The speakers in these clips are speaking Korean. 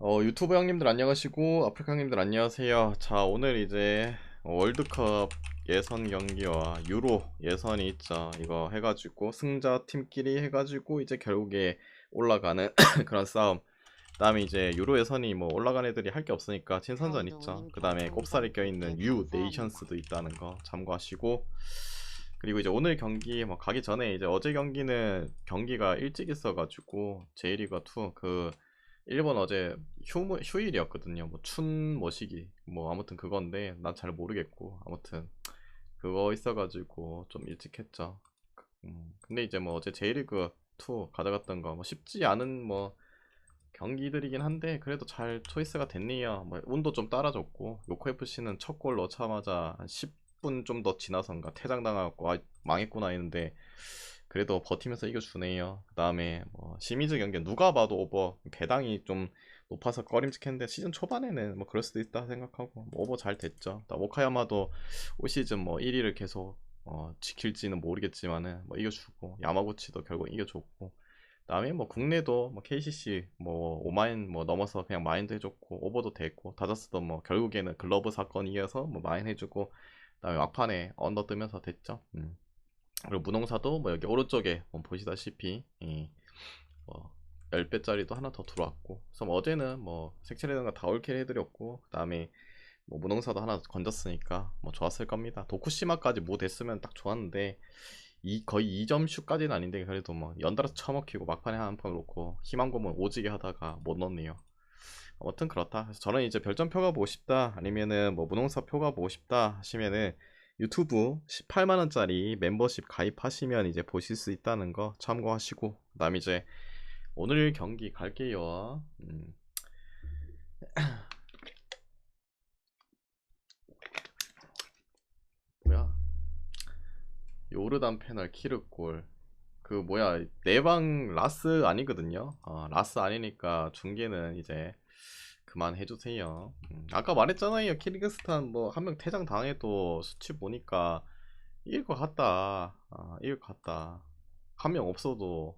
유튜브 형님들 안녕하시고 아프리카 형님들 안녕하세요. 자, 오늘 이제 월드컵 예선 경기와 유로 예선이 있죠. 이거 해가지고 승자 팀끼리 해가지고 이제 결국에 올라가는 그런 싸움. 그다음에 이제 유로 예선이 뭐 올라간 애들이 할 게 없으니까 친선전 있죠. 그다음에 꼽살이 껴있는 유 네이션스도 있다는 거 참고하시고, 그리고 이제 오늘 경기 뭐 가기 전에 이제 어제 경기는 경기가 일찍 있어가지고 J리그 2 그 일본 어제 휴일이었거든요. 뭐 춘 뭐시기 뭐 아무튼 그건데 난 잘 모르겠고, 아무튼 그거 있어가지고 좀 일찍 했죠. 근데 이제 뭐 어제 J리그 2 가져갔던 거 뭐 쉽지 않은 뭐 경기들이긴 한데 그래도 잘 초이스가 됐네요. 뭐 운도 좀 따라줬고, 요코 FC는 첫 골 넣자마자 한 10분 좀 더 지나선가 퇴장당하고 아 망했구나 했는데 그래도 버티면서 이겨주네요. 그 다음에 뭐 시미즈 경기 누가 봐도 오버 배당이 좀 높아서 꺼림직했는데 시즌 초반에는 뭐 그럴 수도 있다 생각하고 뭐 오버 잘 됐죠. 오카야마도 올 시즌 뭐 1위를 계속 지킬지는 모르겠지만은 뭐 이겨주고, 야마구치도 결국 이겨줬고, 그다음에 뭐 국내도 뭐 KCC 뭐 오마인 뭐 넘어서 그냥 마인드 해줬고, 오버도 됐고, 다저스도 뭐 결국에는 글러브 사건이 이어서 뭐 마인 해주고, 그다음에 막판에 언더 뜨면서 됐죠. 그리고 무농사도 뭐 여기 오른쪽에 뭐 보시다시피 뭐 10배짜리도 하나 더 들어왔고, 그래서 뭐 어제는 뭐 색칠이든가 다 올킬 해드렸고, 그다음에 뭐 무농사도 하나 건졌으니까 뭐 좋았을 겁니다. 도쿠시마까지 뭐 됐으면 딱 좋았는데 거의 2점 슛까지는 아닌데 그래도 뭐 연달아서 처먹히고 막판에 한 판 놓고 희망고문 오지게 하다가 못 넣네요. 아무튼 그렇다. 그래서 저는 이제 별점표가 보고 싶다, 아니면은 뭐 무농사 표가 보고 싶다 하시면은 유튜브 18만원짜리 멤버십 가입하시면 이제 보실 수 있다는 거 참고하시고, 그 다음 이제 오늘 경기 갈게요. 뭐야, 요르단 패널 키르골 그 뭐야, 내방 라스 아니거든요. 라스 아니니까 중계는 이제 그만 해주세요. 아까 말했잖아요. 키르기스탄 뭐 한 명 퇴장 당해도 수치 보니까 이길 것 같다. 이길 것 같다. 한 명 없어도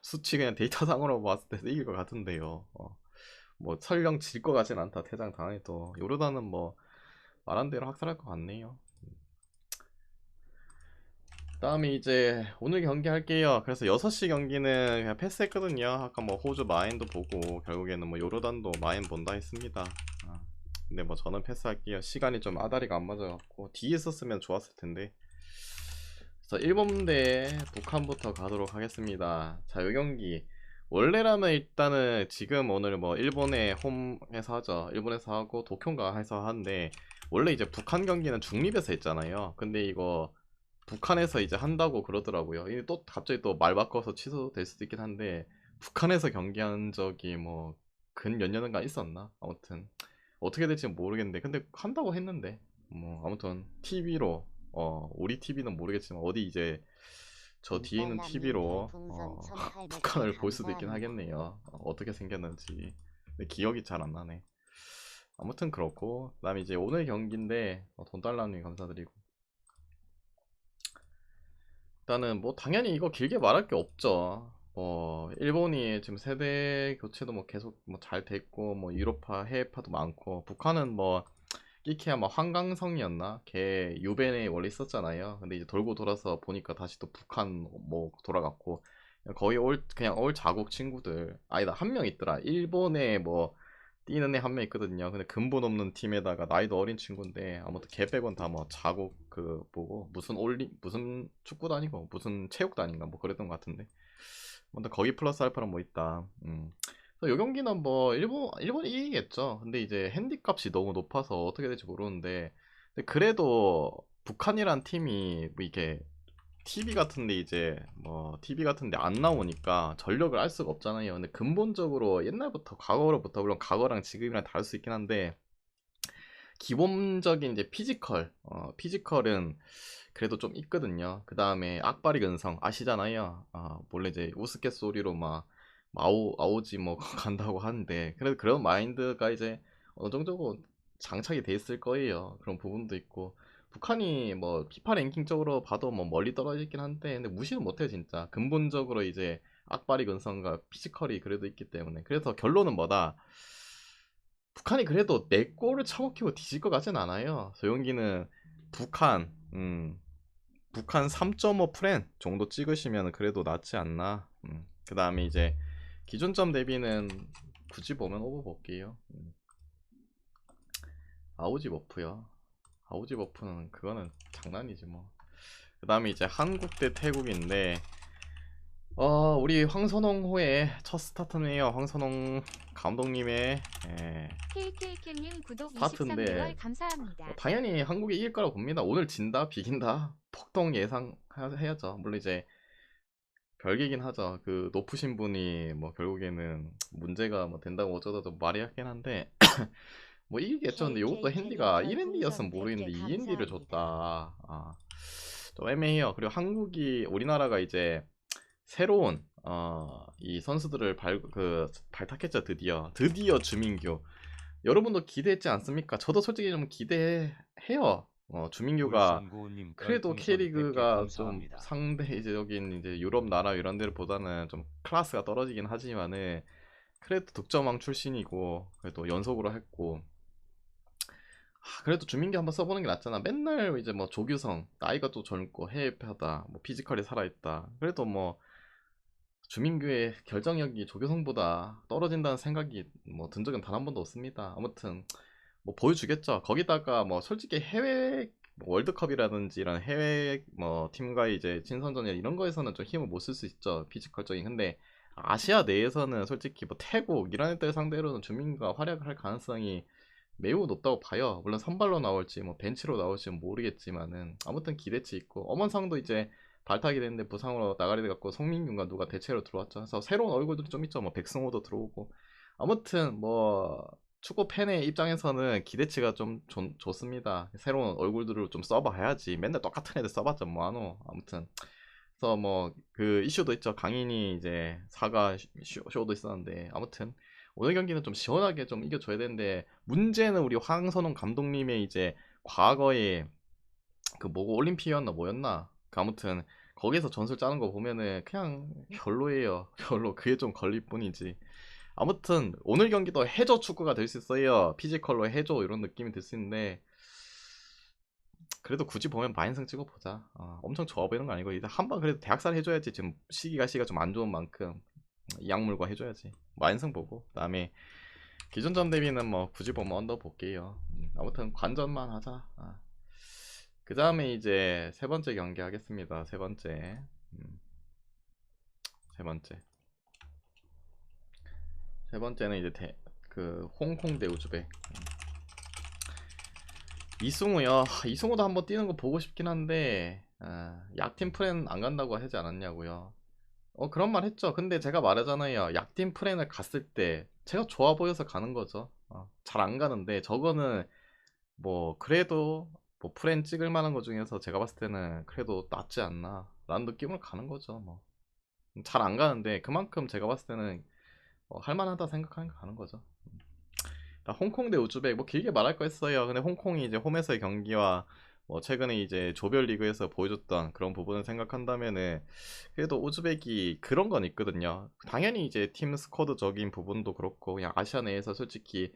수치 그냥 데이터상으로 봤을 때 이길 것 같은데요. 뭐 설령 질 것 같진 않다. 퇴장 당해도 요르단은 뭐 말한 대로 학살할 것 같네요. 다음에 이제 오늘 경기 할게요. 그래서 6시 경기는 그냥 패스했거든요. 아까 뭐 호주 마인도 보고 결국에는 뭐 요르단도 마인 본다 했습니다. 아, 근데 뭐 저는 패스할게요. 시간이 좀 아다리가 안 맞아갖고 뒤에 있었으면 좋았을 텐데. 그래서 일본 대 북한부터 가도록 하겠습니다. 자, 이 경기 원래라면 일단은 지금 오늘 뭐 일본에 홈에서 하죠. 일본에서 하고 도쿄인가 해서 하는데, 원래 이제 북한 경기는 중립에서 했잖아요. 근데 이거 북한에서 이제 한다고 그러더라고요. 이게 또 갑자기 또 말 바꿔서 취소될 수도 있긴 한데, 북한에서 경기한 적이 뭐 근 몇 년인가 있었나? 아무튼 어떻게 될지 모르겠는데 근데 한다고 했는데, 뭐 아무튼 TV로 우리 TV는 모르겠지만 어디 이제 저 뒤에 있는 김달남님 TV로 별풍선 북한을 1800개 볼 수도 있긴 감사합니다. 하겠네요. 어떻게 생겼는지. 근데 기억이 잘 안 나네. 아무튼 그렇고, 그다음에 이제 오늘 경기인데 돈달라님 감사드리고, 일단은 뭐 당연히 이거 길게 말할 게 없죠. 뭐 일본이 지금 세대 교체도 뭐 계속 뭐 잘 됐고, 뭐 유로파 해외파도 많고, 북한은 뭐 끼케야 뭐 한강성이었나? 걔 유벤에 원래 있었잖아요. 근데 이제 돌고 돌아서 보니까 다시 또 북한 뭐 돌아갔고, 거의 그냥 올 자국 친구들. 아니다, 한 명 있더라. 일본에 뭐 뛰는 애 한 명 있거든요. 근데 근본 없는 팀에다가 나이도 어린 친구인데, 아무튼 걔 빼곤 다 뭐 자국 그 보고 무슨 축구단이고 무슨 체육단인가 뭐 그랬던 것 같은데. 아무튼 거기 플러스 알파는 뭐 있다. 그래서 요 경기는 뭐 일본이 이기겠죠. 근데 이제 핸디값이 너무 높아서 어떻게 될지 모르는데, 근데 그래도 북한이란 팀이 뭐 이게 TV 같은데 안 나오니까 전력을 알 수가 없잖아요. 근데 근본적으로 옛날부터 과거로부터, 물론 과거랑 지금이랑 다를 수 있긴 한데, 기본적인 이제 피지컬은 그래도 좀 있거든요. 그 다음에 악바리 근성 아시잖아요. 몰래 이제 우스갯소리로 막 아오지 뭐 간다고 하는데, 그래도 그런 마인드가 이제 어느 정도 장착이 돼 있을 거예요. 그런 부분도 있고, 북한이 뭐 피파 랭킹적으로 봐도 뭐 멀리 떨어져 있긴 한데, 근데 무시는 못해요 진짜. 근본적으로 이제 악바리 근성과 피지컬이 그래도 있기 때문에. 그래서 결론은 뭐다? 북한이 그래도 내 골을 처먹히고 뒤질 것 같진 않아요. 저 경기는 북한 북한 3.5 프렌 정도 찍으시면 그래도 낫지 않나. 그 다음에 이제 기준점 대비는 굳이 보면 오버 볼게요. 아우지 버프요. 아우지 버프는 그거는 장난이지 뭐. 그 다음에 이제 한국 대 태국인데 우리 황선홍호의 첫 스타트네요. 황선홍 감독님의 KKK님 구독 스타트인데 23개월 감사합니다. 당연히 한국이 이길 거라고 봅니다. 오늘 진다 비긴다 폭동 예상해야죠. 물론 이제 별개긴 하죠. 그 높으신 분이 뭐 결국에는 문제가 뭐 된다고 어쩌다 말이 하긴 한데 뭐 이기겠죠. 근데 이것도 핸디가 1핸디였으면 모르겠는데 2핸디를 줬다. 좀 애매해요. 그리고 한국이 우리나라가 이제 새로운 이 선수들을 발탁했죠. 드디어 주민규. 여러분도 기대했지 않습니까? 저도 솔직히 좀 기대해요. 주민규가 그래도 K리그가 좀 상대적인 이제 유럽 나라 이런 데보다는 좀 클래스가 떨어지긴 하지만은 그래도 득점왕 출신이고 그래도 연속으로 했고 그래도 주민규 한번 써보는 게 낫잖아. 맨날 이제 뭐 조규성 나이가 또 젊고 해외파다 뭐 피지컬이 살아있다. 그래도 뭐 주민규의 결정력이 조규성보다 떨어진다는 생각이 뭐 든 적은 단 한 번도 없습니다. 아무튼 뭐 보여주겠죠. 거기다가 뭐 솔직히 해외 뭐 월드컵이라든지 이런 해외 뭐 팀과의 이제 친선전이나 이런 거에서는 좀 힘을 못 쓸 수 있죠. 피지컬적인. 근데 아시아 내에서는 솔직히 뭐 태국 이런 애들 상대로는 주민규가 활약을 할 가능성이 매우 높다고 봐요. 물론 선발로 나올지 뭐 벤치로 나올지는 모르겠지만은 아무튼 기대치 있고 엄원상도 이제 발탁이 됐는데 부상으로 나가게 돼갖고 송민규가 누가 대체로 들어왔죠. 그래서 새로운 얼굴들이 좀 있죠. 뭐 백승호도 들어오고 아무튼 뭐 축구 팬의 입장에서는 기대치가 좀 좋습니다. 새로운 얼굴들을 좀 써봐야지. 맨날 똑같은 애들 써봤자 뭐하노. 아무튼 그래서 뭐 그 이슈도 있죠. 강인이 이제 사과 쇼도 있었는데 아무튼 오늘 경기는 좀 시원하게 좀 이겨줘야 되는데 문제는 우리 황선홍 감독님의 이제 과거에 그 뭐고 올림픽이었나 뭐였나 그 아무튼 거기서 전술 짜는 거 보면은 그냥 별로예요. 별로 그게 좀 걸릴 뿐이지. 아무튼 오늘 경기도 해줘 축구가 될 수 있어요. 피지컬로 해줘 이런 느낌이 들 수 있는데 그래도 굳이 보면 마인승 찍어보자. 엄청 좋아 보이는 거 아니고 이제 한번 그래도 대학살 해줘야지. 지금 시기가 좀 안 좋은 만큼 이 약물과 해줘야지. 마인승 보고 그다음에 기존전 대비는 뭐 굳이 보면 언더 볼게요. 아무튼 관전만 하자. 그 다음에 이제 세 번째 경기 하겠습니다. 세 번째. 세 번째는 이제 그 홍콩 대 우즈벡. 이승우요. 이승우도 한번 뛰는 거 보고 싶긴 한데 약팀 프렌 안 간다고 하지 않았냐고요. 그런 말 했죠. 근데 제가 말하잖아요. 약팀 프렌을 갔을 때 제가 좋아 보여서 가는 거죠. 잘 안 가는데 저거는 뭐 그래도 뭐 프렌 찍을 만한 거 중에서 제가 봤을 때는 그래도 낫지 않나 라는 느낌으로 가는 거죠. 뭐 잘 안 가는데 그만큼 제가 봤을 때는 할만하다 생각하는 거 가는 거죠. 홍콩 대 우즈벡 뭐 길게 말할 거 있어요. 근데 홍콩이 이제 홈에서의 경기와 뭐 최근에 이제 조별리그에서 보여줬던 그런 부분을 생각한다면은 그래도 우즈벡이 그런 건 있거든요. 당연히 이제 팀 스쿼드적인 부분도 그렇고 그냥 아시아 내에서 솔직히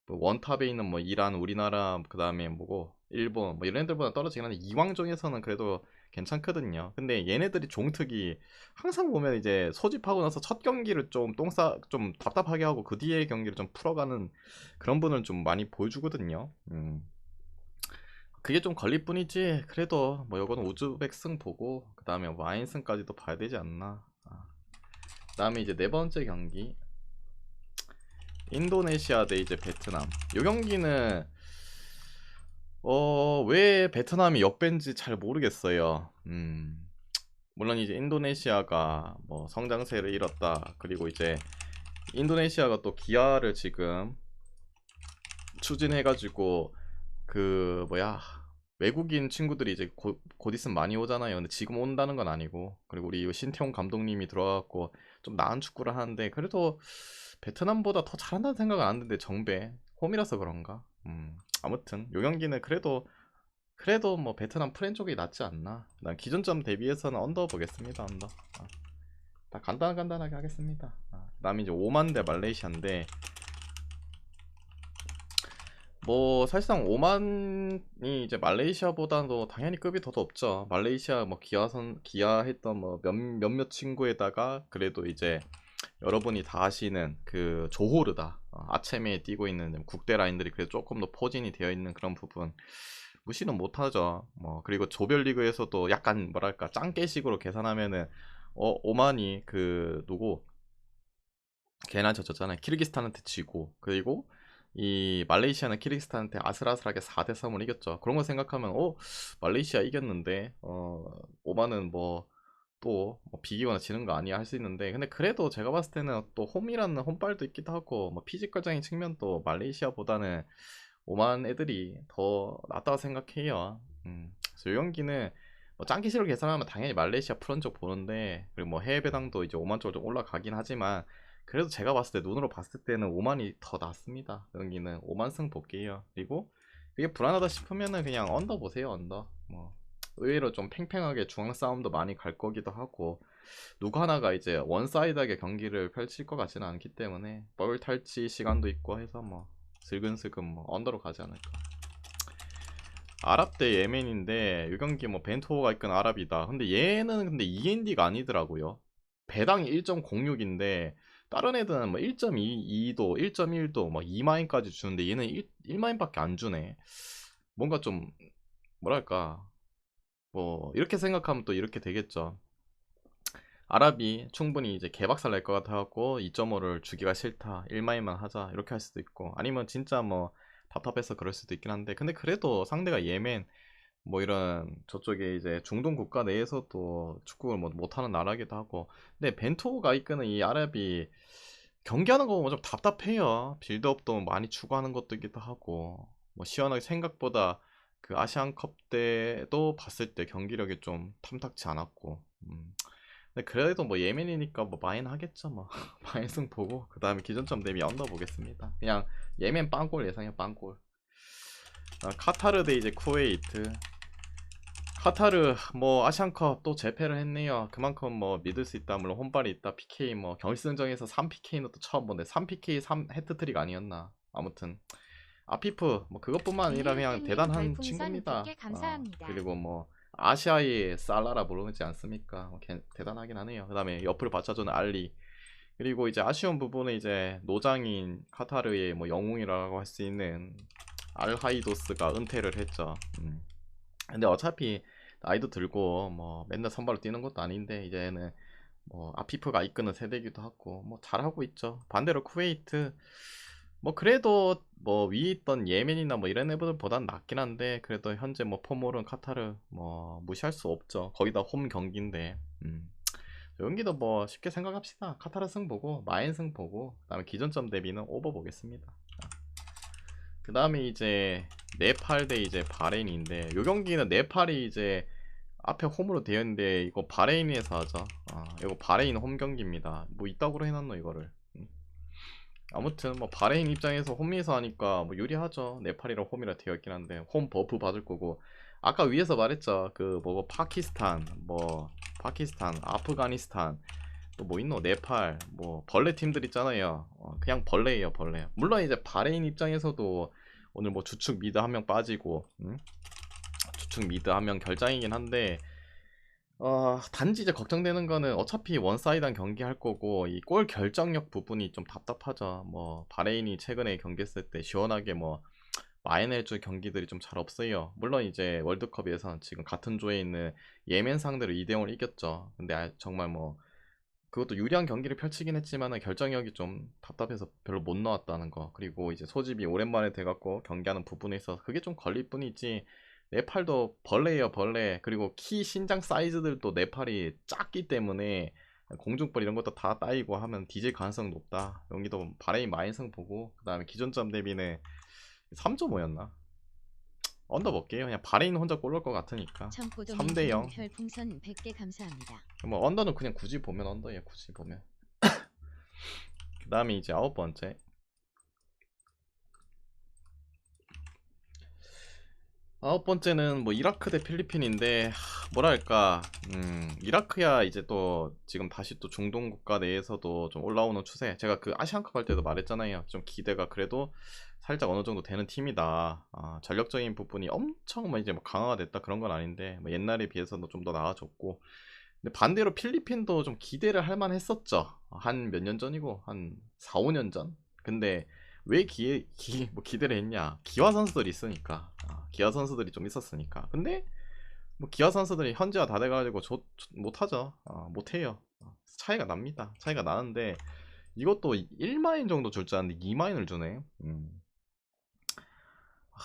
뭐 원탑에 있는 뭐 이란, 우리나라, 그 다음에 뭐고 일본 뭐 이런 애들보다 떨어지긴 한데 이왕 중에서는 그래도 괜찮거든요. 근데 얘네들이 종특이 항상 보면 이제 소집하고 나서 첫 경기를 좀 답답하게 하고 그 뒤에 경기를 좀 풀어가는 그런 분을 좀 많이 보여주거든요. 그게 좀 걸릴 뿐이지 그래도 뭐 요거는 우즈벡 승 보고 그 다음에 와인 승까지도 봐야 되지 않나. 그 다음에 이제 네 번째 경기 인도네시아 대 이제 베트남. 요 경기는 왜 베트남이 역배인지 잘 모르겠어요. 물론 이제 인도네시아가 뭐 성장세를 잃었다. 그리고 이제 인도네시아가 또 기아를 지금 추진해가지고 그 뭐야 외국인 친구들이 이제 곧 있으면 많이 오잖아요. 근데 지금 온다는 건 아니고 그리고 우리 신태용 감독님이 들어가고 좀 나은 축구를 하는데 그래도 베트남보다 더 잘한다는 생각은 안 드는데 정배 홈이라서 그런가. 아무튼 요 경기는 그래도 뭐 베트남 프렌 쪽이 낫지 않나. 난 기존점 대비해서는 언더 보겠습니다. 언더. 다 간단하게 하겠습니다. 그 다음에 이제 오만 대 말레이시아인데 뭐 사실상 오만이 이제 말레이시아보다도 당연히 급이 더 높죠. 말레이시아 뭐 기아했던 뭐 몇몇 친구에다가 그래도 이제 여러분이 다 아시는 그 조호르다 아체메에 뛰고 있는 국대 라인들이 그래도 조금 더 포진이 되어 있는 그런 부분 무시는 못하죠. 뭐 그리고 조별리그에서도 약간 뭐랄까 짱깨식으로 계산하면은 오만이 그 누구 걔나 졌잖아요. 키르기스탄한테 지고 그리고 이 말레이시아는 키르기스탄한테 아슬아슬하게 4대 3으로 이겼죠. 그런 거 생각하면 말레이시아 이겼는데 오만은 뭐 또 뭐 비기거나 지는 거 아니야 할 수 있는데 근데 그래도 제가 봤을 때는 또 홈이라는 홈발도 있기도 하고 뭐 피지컬적인 측면도 말레이시아보다는 오만 애들이 더 낫다고 생각해요. 그래서 이 경기는 뭐 짱기시로 계산하면 당연히 말레이시아 프런적 보는데 그리고 뭐 해외 배당도 이제 오만 쪽으로 좀 올라가긴 하지만 그래도 제가 봤을 때 눈으로 봤을 때는 오만이 더 낫습니다. 이 경기는 오만승 볼게요. 그리고 이게 불안하다 싶으면은 그냥 언더 보세요. 언더. 뭐 의외로 좀 팽팽하게 중앙 싸움도 많이 갈 거기도 하고 누구 하나가 이제 원사이드하게 경기를 펼칠 것 같지는 않기 때문에 볼 탈취 시간도 있고 해서 뭐 슬근슬근 뭐 언더로 가지 않을까. 아랍 대 예멘인데 이 경기 뭐 벤토가 이끈 아랍이다. 근데 얘는 근데 END가 아니더라고요. 배당이 1.06인데 다른 애들은 뭐 1.22도, 1.1도 뭐 2마인까지 주는데 얘는 1마인밖에 안 주네. 뭔가 좀 뭐랄까 뭐 이렇게 생각하면 또 이렇게 되겠죠. 아랍이 충분히 이제 개박살 낼 것 같아갖고 2.5를 주기가 싫다 1마인만 하자 이렇게 할 수도 있고 아니면 진짜 뭐 답답해서 그럴 수도 있긴 한데 근데 그래도 상대가 예멘 뭐 이런 저쪽에 이제 중동 국가 내에서도 축구를 뭐 못하는 나라기도 하고 근데 벤투가 이끄는 이 아랍이 경기하는 거 보면 좀 답답해요. 빌드업도 많이 추구하는 것도 있기도 하고 뭐 시원하게 생각보다 그 아시안컵 때도 봤을 때 경기력이 좀 탐탁치 않았고 근데 그래도 뭐 예멘이니까 뭐 마인 하겠죠 뭐 마인승 보고 그 다음에 기존점 대비 언더 보겠습니다. 그냥 예멘 빵골 예상해 빵골. 카타르 대 이제 쿠웨이트. 카타르 뭐 아시안컵 또 재패를 했네요. 그만큼 뭐 믿을 수 있다. 물론 혼발이 있다. PK 뭐 결승전에서 3PK는 또 처음 보네. 3PK 3 해트트릭 아니었나. 아무튼 아피프 뭐 그것뿐만 아니라 그냥 님 대단한 별풍선 친구입니다. 100개 감사합니다. 그리고 뭐 아시아의 살라라 부르지 않습니까? 대단하긴 하네요. 그 다음에 옆을 받쳐주는 알리. 그리고 이제 아쉬운 부분은 이제 노장인 카타르의 뭐 영웅이라고 할 수 있는 알하이도스가 은퇴를 했죠. 근데 어차피 나이도 들고 뭐 맨날 선발로 뛰는 것도 아닌데 이제는 뭐 아피프가 이끄는 세대기도 하고 뭐 잘하고 있죠. 반대로 쿠웨이트 뭐 그래도 뭐 위에 있던 예멘이나 뭐 이런 애들보단 낫긴 한데 그래도 현재 뭐 포몰은 카타르 뭐 무시할 수 없죠. 거기다 홈 경기인데 여기도 뭐 쉽게 생각합시다. 카타르 승 보고 마인 승 보고 그다음에 기존점 대비는 오버 보겠습니다. 그 다음에 이제 네팔 대 이제 바레인인데 요 경기는 네팔이 이제 앞에 홈으로 되어 있는데 이거 바레인에서 하죠. 이거 바레인 홈 경기입니다. 뭐 이따구로 해놨노 이거를. 아무튼 뭐 바레인 입장에서 홈에서 하니까 뭐 유리하죠. 네팔이랑 홈이라 되어 있긴 한데 홈 버프 받을 거고 아까 위에서 말했죠. 그 뭐고 파키스탄 뭐 파키스탄 아프가니스탄 또 뭐 있노 네팔 뭐 벌레 팀들 있잖아요. 그냥 벌레예요 벌레. 물론 이제 바레인 입장에서도 오늘 뭐 주축 미드 한 명 빠지고 주축 미드 한 명 결장이긴 한데 단지 이제 걱정되는 거는 어차피 원사이드한 경기 할 거고 이 골 결정력 부분이 좀 답답하죠. 뭐 바레인이 최근에 경기했을 때 시원하게 뭐 마이너즈 경기들이 좀 잘 없어요. 물론 이제 월드컵에선 지금 같은 조에 있는 예멘 상대로 2대0을 이겼죠. 근데 정말 뭐 그것도 유리한 경기를 펼치긴 했지만은 결정력이 좀 답답해서 별로 못 나왔다는 거. 그리고 이제 소집이 오랜만에 돼갖고 경기하는 부분에 있어서 그게 좀 걸릴 뿐이지. 네팔도 벌레예요 벌레. 그리고 키 신장 사이즈들도 네팔이 작기 때문에 공중볼 이런 것도 다 따이고 하면 뒤질 가능성 높다. 여기도 바레인 마인승 보고 그 다음에 기존점 대비는 3.5였나? 언더 볼게요. 그냥 바레인 혼자 골 넣을 것 같으니까 3대 0. 별풍선 100개 감사합니다. 뭐 언더는 그냥 굳이 보면 언더예요. 굳이 보면. 그 다음에 이제 9번째 아홉 번째는 뭐 이라크 대 필리핀인데 뭐랄까 이라크야 이제 또 지금 다시 또 중동 국가 내에서도 좀 올라오는 추세. 제가 그 아시안컵 할 때도 말했잖아요. 좀 기대가 그래도 살짝 어느 정도 되는 팀이다. 전력적인 부분이 엄청 뭐 이제 뭐 강화가 됐다 그런 건 아닌데 뭐 옛날에 비해서는 좀 더 나아졌고. 근데 반대로 필리핀도 좀 기대를 할 만했었죠. 한 몇 년 전이고 한 4, 5년 전. 근데 왜 뭐 기대를 했냐? 기화 선수들이 있으니까. 기화 선수들이 좀 있었으니까. 근데 뭐 기화 선수들이 현지화 다 돼가지고 못하죠. 못해요. 차이가 납니다. 차이가 나는데 이것도 1마인 정도 줄 줄 알았는데 2마인을 주네.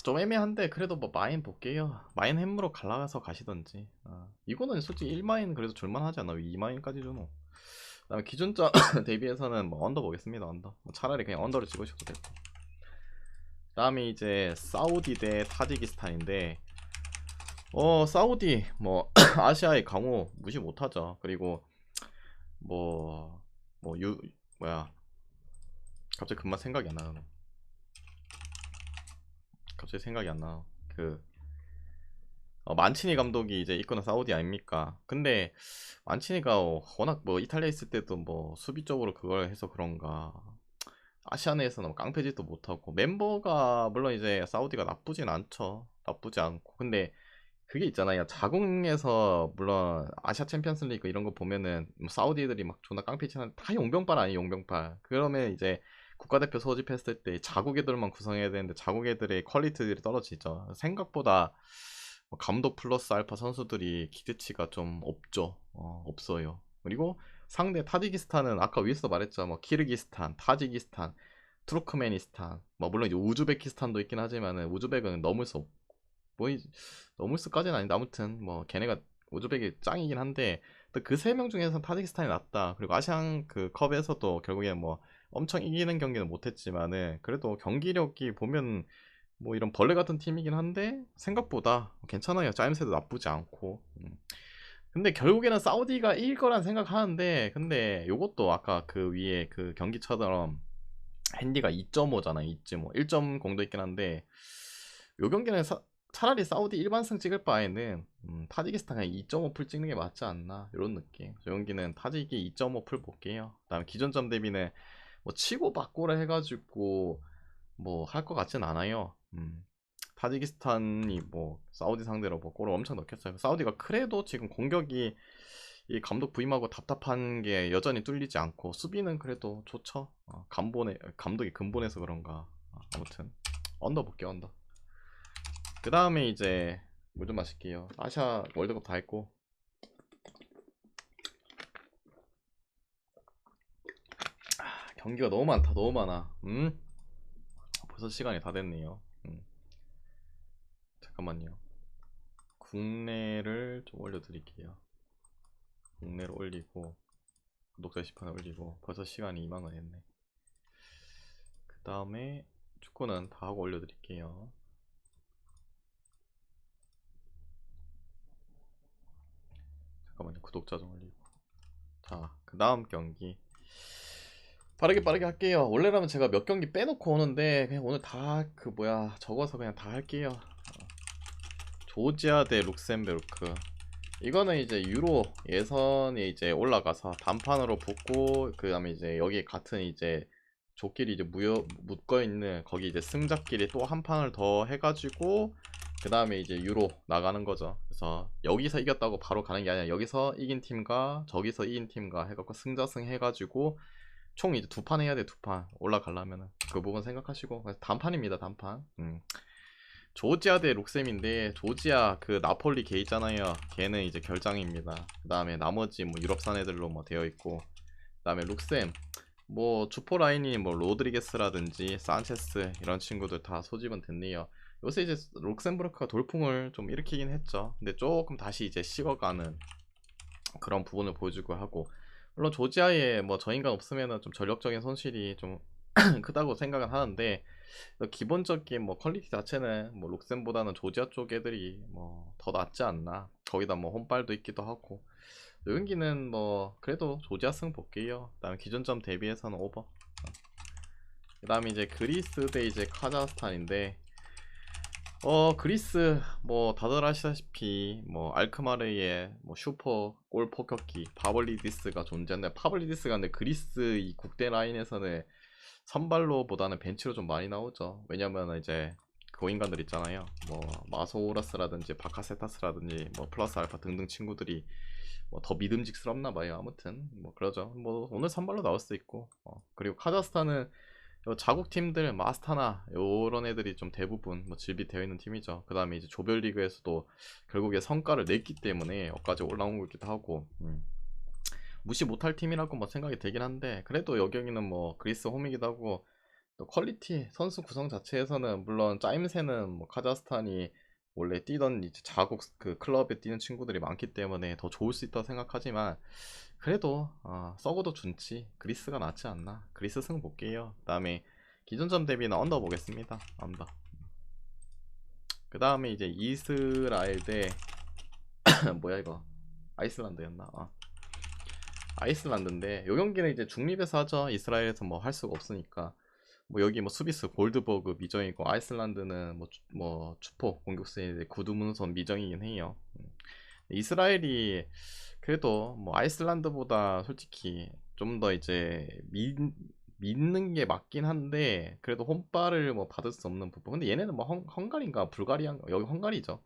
좀 애매한데 그래도 뭐 마인 볼게요. 마인 햄으로 갈라서 가시던지. 이거는 솔직히 1마인 그래도 줄만하지 않나? 왜 2마인까지 주노? 그다음에 기준점 대비해서는 뭐 언더 보겠습니다. 언더. 뭐 차라리 그냥 언더를 찍으셔도 되고. 그다음에 이제 사우디 대 타지키스탄인데 사우디 뭐 아시아의 강호 무시 못하죠. 그리고 뭐 뭐야 갑자기 금방 생각이 안 나는. 갑자기 생각이 안 나. 그 만치니 감독이 이제 이끄는 사우디 아닙니까? 근데 만치니가 워낙 뭐 이탈리아 있을 때도 뭐 수비적으로 그걸 해서 그런가 아시아내에서는 뭐 깡패짓도 못하고 멤버가 물론 이제 사우디가 나쁘진 않죠. 나쁘지 않고 근데 그게 있잖아요. 자국에서 물론 아시아 챔피언스 리그 이런 거 보면은 뭐 사우디들이 막 존나 깡패짓하는 다 용병빨 아니에요. 용병빨. 그러면 이제 국가대표 소집했을 때 자국 애들만 구성해야 되는데 자국 애들의 퀄리티들이 떨어지죠. 생각보다 뭐 감독 플러스 알파 선수들이 기대치가 좀 없죠. 없어요. 그리고 상대 타지키스탄은 아까 위에서 말했죠. 뭐 키르기스탄, 타지키스탄, 투르크메니스탄, 뭐 물론 이제 우즈베키스탄도 있긴 하지만은 우즈벡은 뭐 넘을 수까지는 아닌데 아무튼 뭐 걔네가 우즈벡이 짱이긴 한데 그 세 명 중에서 타지키스탄이 낫다. 그리고 아시안 그 컵에서도 결국에 뭐 엄청 이기는 경기는 못했지만은 그래도 경기력이 보면 뭐 이런 벌레 같은 팀이긴 한데 생각보다 괜찮아요. 짜임새도 나쁘지 않고. 근데 결국에는 사우디가 이길 거란 생각하는데 근데 요것도 아까 그 위에 그 경기처럼 핸디가 2.5잖아. 2.5. 1.0도 있긴 한데 요 경기는 차라리 사우디 일반승 찍을 바에는 타지키스탄 그냥 2.5풀 찍는 게 맞지 않나 이런 느낌. 요 경기는 타지키 2.5풀 볼게요. 그다음에 기존점 대비는 뭐 치고 받고를 해가지고 뭐 할 것 같진 않아요. 타지키스탄이 뭐 사우디 상대로 뭐 골을 엄청 넣겠어요. 사우디가 그래도 지금 공격이 이 감독 부임하고 답답한 게 여전히 뚫리지 않고 수비는 그래도 좋죠. 감독이 근본에서 그런가. 아무튼 언더 볼게요. 언더. 그 다음에 이제 물 좀 마실게요. 아시아 월드컵 다 했고 경기가 너무 많다. 너무 많아. 벌써 시간이 다 됐네요. 잠깐만요. 국내를 좀 올려드릴게요. 국내를 올리고 구독자 10판 올리고 벌써 시간이 2만원 했네. 그 다음에 축구는 다 하고 올려드릴게요. 잠깐만요. 구독자 좀 올리고. 자, 그 다음 경기 빠르게 할게요. 원래라면 제가 몇 경기 빼놓고 오는데 그냥 오늘 다 그 뭐야 적어서 그냥 다 할게요. 조지아 대 룩셈부르크. 이거는 이제 유로 예선에 이제 올라가서 단판으로 붙고 그 다음에 이제 여기 같은 이제 조끼리 이제 묶어 있는 거기 이제 승자끼리 또 한 판을 더 해가지고 그 다음에 이제 유로 나가는 거죠. 그래서 여기서 이겼다고 바로 가는 게 아니라 여기서 이긴 팀과 저기서 이긴 팀과 해갖고 승자승 해가지고 총 이제 두 판 해야 돼. 두 판 올라가려면은 그 부분 생각하시고 단판입니다. 단판. 조지아 대 룩셈인데 조지아 그 나폴리 걔 있잖아요. 걔는 이제 결장입니다. 그 다음에 나머지 뭐 유럽산 애들로 뭐 되어 있고 그 다음에 룩셈 뭐 주포 라인이 뭐 로드리게스라든지 산체스 이런 친구들 다 소집은 됐네요. 요새 이제 룩셈부르크가 돌풍을 좀 일으키긴 했죠. 근데 조금 다시 이제 식어가는 그런 부분을 보여주고 하고 물론 조지아에 뭐 저 인간 없으면은 좀 전력적인 손실이 좀 크다고 생각은 하는데 기본적인 뭐 퀄리티 자체는 뭐 룩셈보다는 조지아 쪽 애들이 뭐 더 낫지 않나. 거기다 뭐 홈빨도 있기도 하고 여기는 뭐 그래도 조지아 승 볼게요. 그다음에 기존점 대비해서는 오버. 그다음에 이제 그리스 대 이제 카자흐스탄인데 그리스 뭐 다들 아시다시피 뭐 알크마르의 뭐 슈퍼 골 폭격기 파블리디스가 존재하는데, 파블리디스가 근데 그리스 이 국대 라인에서는 선발로보다는 벤치로 좀 많이 나오죠. 왜냐면 이제 그 인간들 있잖아요. 뭐 마소우라스라든지 바카세타스라든지 뭐 플러스 알파 등등 친구들이 뭐 더 믿음직스럽나 봐요. 아무튼 뭐 그러죠. 뭐 오늘 선발로 나올 수도 있고. 그리고 카자흐스탄은 요 자국 팀들 마스타나 요런 애들이 좀 대부분 뭐 질비되어 있는 팀이죠. 그 다음에 이제 조별리그에서도 결국에 성과를 냈기 때문에 여기까지 올라온 거기도 하고, 무시 못할 팀이라고 뭐 생각이 되긴 한데, 그래도 여기는 뭐 그리스 홈이기도 하고, 또 퀄리티 선수 구성 자체에서는 물론 짜임새는 뭐 카자흐스탄이 원래 뛰던 이제 자국 그 클럽에 뛰는 친구들이 많기 때문에 더 좋을 수 있다고 생각하지만, 그래도 썩어도 준치 그리스가 낫지 않나. 그리스 승 볼게요. 그 다음에 기존점 대비는 언더 보겠습니다. 언더. 그 다음에 이제 이스라엘 대 뭐야 이거, 아이슬란드였나? 아이슬란드인데 요 경기는 이제 중립에서 하죠. 이스라엘에서 뭐 할 수가 없으니까. 뭐 여기 뭐 수비수 골드버그 미정이고, 아이슬란드는 뭐 주포 공격수의 구두문선 미정이긴 해요. 이스라엘이 그래도 뭐 아이슬란드보다 솔직히 좀 더 이제 믿는 게 맞긴 한데, 그래도 홈발을 뭐 받을 수 없는 부분. 근데 얘네는 뭐 헝가리인가 불가리아인가, 여기 헝가리죠.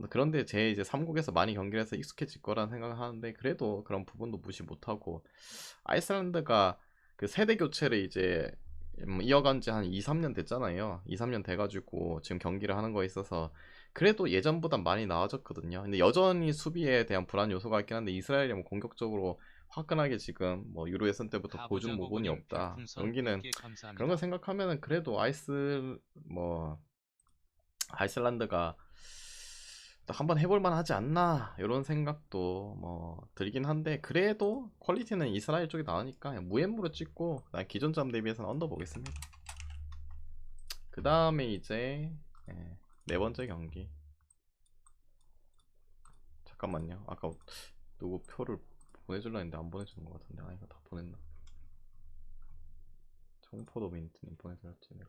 그런데 제 이제 3국에서 많이 경기를 해서 익숙해질 거라는 생각을 하는데, 그래도 그런 부분도 무시 못하고, 아이슬란드가 그 세대 교체를 이제 이어간 지 한 2, 3년 됐잖아요. 2, 3년 돼가지고 지금 경기를 하는 거에 있어서 그래도 예전보단 많이 나아졌거든요. 근데 여전히 수비에 대한 불안 요소가 있긴 한데, 이스라엘이 뭐 공격적으로 화끈하게 지금 뭐 유로 예선 때부터 보여준 부분이 가부장어고님 없다. 별풍선 경기는 100개 그런 거 감사합니다. 생각하면은 그래도 아이슬란드가 한번 해볼만 하지 않나, 이런 생각도 뭐 들긴 한데, 그래도 퀄리티는 이스라엘 쪽이 나으니까 그냥 무앤무로 찍고 난 기존점 대비해서는 언더 보겠습니다. 그 다음에 이제 네 번째 경기. 잠깐만요, 아까 누구 표를 보내줄라 했는데 안 보내주는 것 같은데, 이거 다 보냈나? 청포도 민트님 보내드렸지 내가.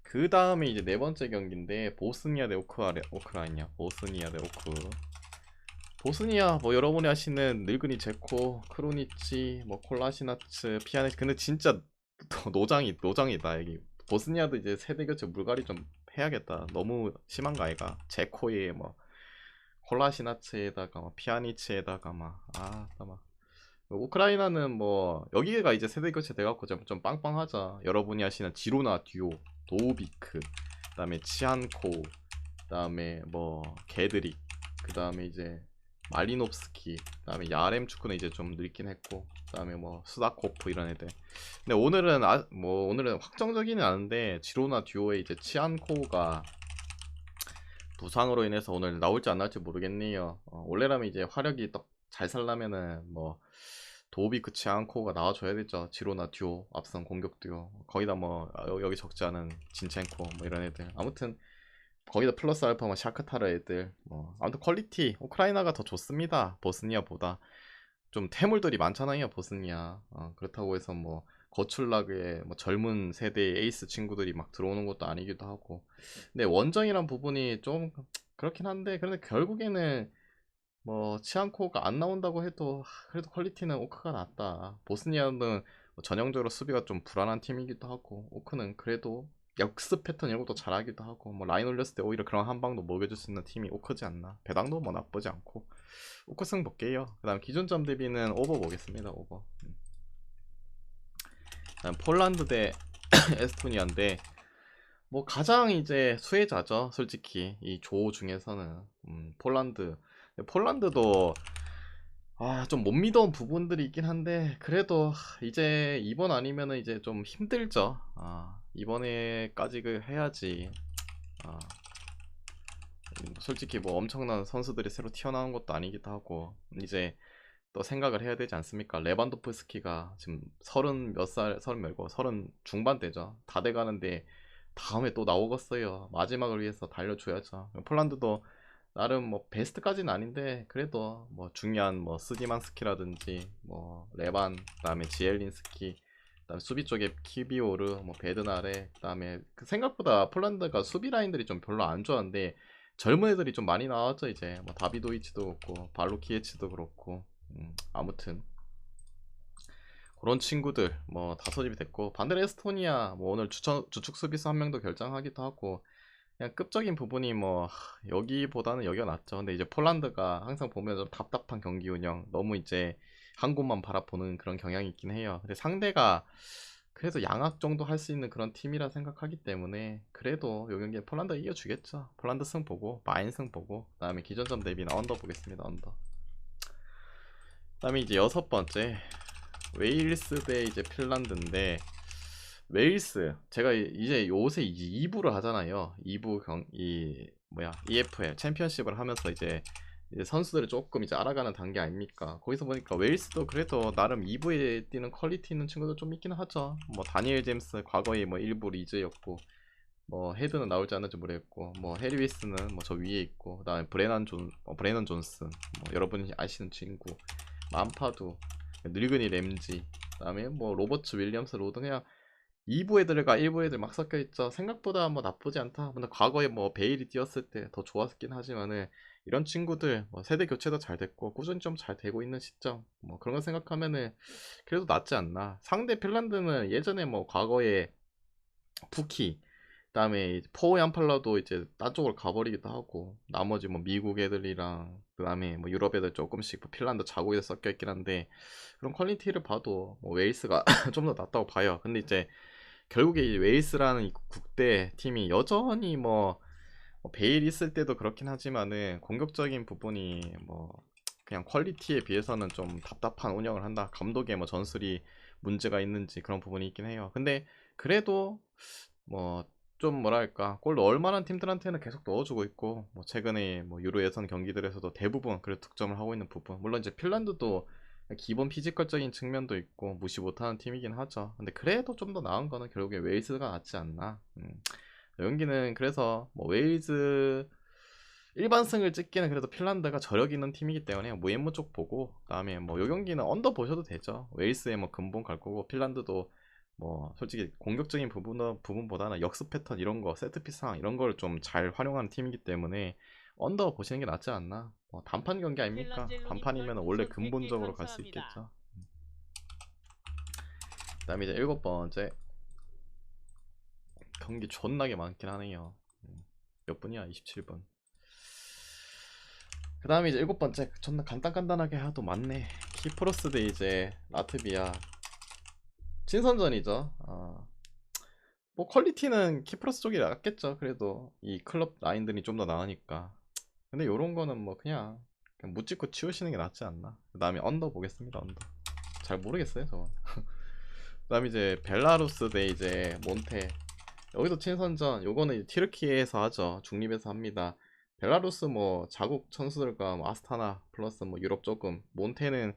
그 다음에 이제 네 번째 경기인데, 보스니아 대 오크라이나. 보스니아 대 보스니아 뭐 여러분이 아시는 늙은이 제코, 크루니치, 뭐 콜라시나츠, 피아니스. 근데 진짜 노장이다 여기. 보스니아도 이제 세대 교체 물갈이 좀 해야겠다. 너무 심한가 아이가. 제코에 뭐 콜라시나츠에다가 뭐 피아니치에다가 막 우크라이나는 뭐 여기가 이제 세대 교체 돼갖고 좀 빵빵하자. 여러분이 아시는 지로나 듀오, 도우비크, 그다음에 치안코, 그다음에 뭐 게드릭, 그다음에 이제 말리노프스키, 그다음에 야렘 축구는 이제 좀 늙긴 했고, 그다음에 뭐 수다코프 이런 애들. 근데 오늘은 확정적이는 않은데, 지로나 듀오의 이제 치안코가 부상으로 인해서 오늘 나올지 안 나올지 모르겠네요. 원래라면 이제 화력이 딱 잘 살려면은 뭐 도우비크 치안코가 나와줘야 되죠. 지로나 듀오, 앞선 공격 듀오. 거기다 뭐 여기 적지 않은 진첸코 뭐 이런 애들. 아무튼 거기다 플러스 알파 뭐 샤크타르 애들. 뭐 아무튼 퀄리티 우크라이나가 더 좋습니다. 보스니아보다. 좀 태물들이 많잖아요, 보스니아. 그렇다고 해서 뭐 거출나게 뭐 젊은 세대의 에이스 친구들이 막 들어오는 것도 아니기도 하고. 근데 원정이란 부분이 좀 그렇긴 한데, 그런데 결국에는 뭐 치안코가 안 나온다고 해도 그래도 퀄리티는 오크가 낫다. 보스니아는 뭐 전형적으로 수비가 좀 불안한 팀이기도 하고, 오크는 그래도 역습 패턴 이런 것도 잘하기도 하고, 뭐 라인 올렸을 때 오히려 그런 한 방도 먹여줄 수 있는 팀이 오크지 않나. 배당도 뭐 나쁘지 않고. 오크 승 볼게요. 그 다음 기준점 대비는 오버 보겠습니다. 오버. 그다음 폴란드 대 에스토니아인데, 뭐 가장 이제 수혜자죠, 솔직히 이 조 중에서는. 폴란드도 좀 못 믿어온 부분들이 있긴 한데, 그래도 이제 이번 아니면은 이제 좀 힘들죠. 이번에까지 그 해야지. 솔직히 뭐 엄청난 선수들이 새로 튀어나온 것도 아니기도 하고, 이제 또 생각을 해야 되지 않습니까? 레반도프스키가 지금 서른 몇 살, 서른 몇고 서른 중반 되죠. 다 돼가는데 다음에 또 나오겠어요. 마지막을 위해서 달려줘야죠. 폴란드도 나름 뭐 베스트까지는 아닌데, 그래도 뭐 중요한 뭐 스디만스키라든지 뭐 레반, 그다음에 지엘린스키, 그다음에 수비 쪽에 키비오르, 뭐 베드나레, 그다음에 그 생각보다 폴란드가 수비 라인들이 좀 별로 안 좋아한데 젊은 애들이 좀 많이 나왔죠 이제. 뭐 다비도이치도 그렇고 발로키에치도 그렇고. 아무튼 그런 친구들 뭐 다 소집이 됐고, 반대로 에스토니아 뭐 오늘 주축 수비수 한 명도 결정하기도 하고, 그냥 급적인 부분이 뭐 여기보다는 여기가 낫죠. 근데 이제 폴란드가 항상 보면 좀 답답한 경기 운영, 너무 이제 한 곳만 바라보는 그런 경향이 있긴 해요. 근데 상대가 그래도 양악 정도 할 수 있는 그런 팀이라 생각하기 때문에 그래도 요 경기에 폴란드가 이겨주겠죠. 폴란드 승 보고 마인 승 보고 그다음에 기존점 대비나 언더 보겠습니다. 언더. 그다음에 이제 여섯 번째 웨일스 대 이제 핀란드인데, 웨일스 제가 이제 요새 2부를 하잖아요. 2부 이 뭐야 EFL 챔피언십을 하면서 이제 선수들을 조금 이제 알아가는 단계 아닙니까? 거기서 보니까 웨일스도 그래도 나름 2부에 뛰는 퀄리티 있는 친구도 좀 있긴 하죠. 뭐 다니엘 제임스 과거에 뭐 1부 리즈였고, 뭐 헤드는 나올지 않을지 모르겠고, 뭐 해리 위스는 뭐 저 위에 있고, 그다음에 브레넌 존슨, 뭐 여러분이 아시는 친구, 만파두, 늙은이 램지, 그다음에 뭐 로버츠 윌리엄스 로드, 그냥 2부 애들과 1부 애들 막 섞여 있죠. 생각보다 뭐 나쁘지 않다. 근데 과거에 뭐 베일이 뛰었을 때 더 좋았긴 하지만은 이런 친구들 뭐 세대 교체도 잘 됐고 꾸준히 좀 잘 되고 있는 시점, 뭐 그런 거 생각하면은 그래도 낫지 않나. 상대 핀란드는 예전에 뭐 과거에 푸키, 그다음에 포얀팔라도 이제 딴 쪽으로 가버리기도 하고, 나머지 뭐 미국 애들이랑 그다음에 뭐 유럽 애들 조금씩 뭐 핀란드 자국에 섞여 있긴 한데, 그런 퀄리티를 봐도 뭐 웨일스가 좀 더 낫다고 봐요. 근데 이제 결국에 이 웨일스라는 이 국대 팀이 여전히 뭐 베일 있을 때도 그렇긴 하지만은 공격적인 부분이 뭐 그냥 퀄리티에 비해서는 좀 답답한 운영을 한다. 감독의 뭐 전술이 문제가 있는지 그런 부분이 있긴 해요. 근데 그래도 뭐 좀 뭐랄까 골 넣을 만한 팀들한테는 계속 넣어주고 있고, 뭐 최근에 뭐 유로 예선 경기들에서도 대부분 그래도 득점을 하고 있는 부분, 물론 이제 핀란드도 기본 피지컬적인 측면도 있고 무시 못하는 팀이긴 하죠. 근데 그래도 좀 더 나은 거는 결국에 웨일즈가 낫지 않나. 여기는 그래서 뭐 웨일즈 일반승을 찍기는 그래도 핀란드가 저력 있는 팀이기 때문에 무엠무 쪽 보고, 그다음에 뭐 요 경기는 언더 보셔도 되죠. 웨일스의 뭐 근본 갈 거고, 핀란드도 뭐 솔직히 공격적인 부분보다는 역습 패턴 이런 거, 세트피스 상황 이런 걸 좀 잘 활용하는 팀이기 때문에 언더 보시는 게 낫지 않나. 단판 경기 아닙니까? 텔란젤로님 단판이면 원래 별풍선 100개 근본적으로 갈 수 감사합니다. 있겠죠. 그다음에 이제 일곱 번째 경기 존나게 많긴 하네요. 몇 분이야? 27분. 그 다음에 이제 일곱 번째 존나 간단하게 하도 많네. 키프로스 대 이제 라트비아 친선전이죠. 뭐 퀄리티는 키프로스 쪽이 낫겠죠. 그래도 이 클럽 라인들이 좀 더 나으니까. 근데 요런 거는 뭐 그냥 묻짚고 치우시는 게 낫지 않나. 그 다음에 언더 보겠습니다. 언더 잘 모르겠어요 저건. 그 다음에 이제 벨라루스 대 이제 몬테, 여기도 친선전. 요거는 이제 튀르키예에서 하죠. 중립에서 합니다. 벨라루스 뭐 자국 선수들과 뭐 아스타나 플러스 뭐 유럽 조금, 몬테는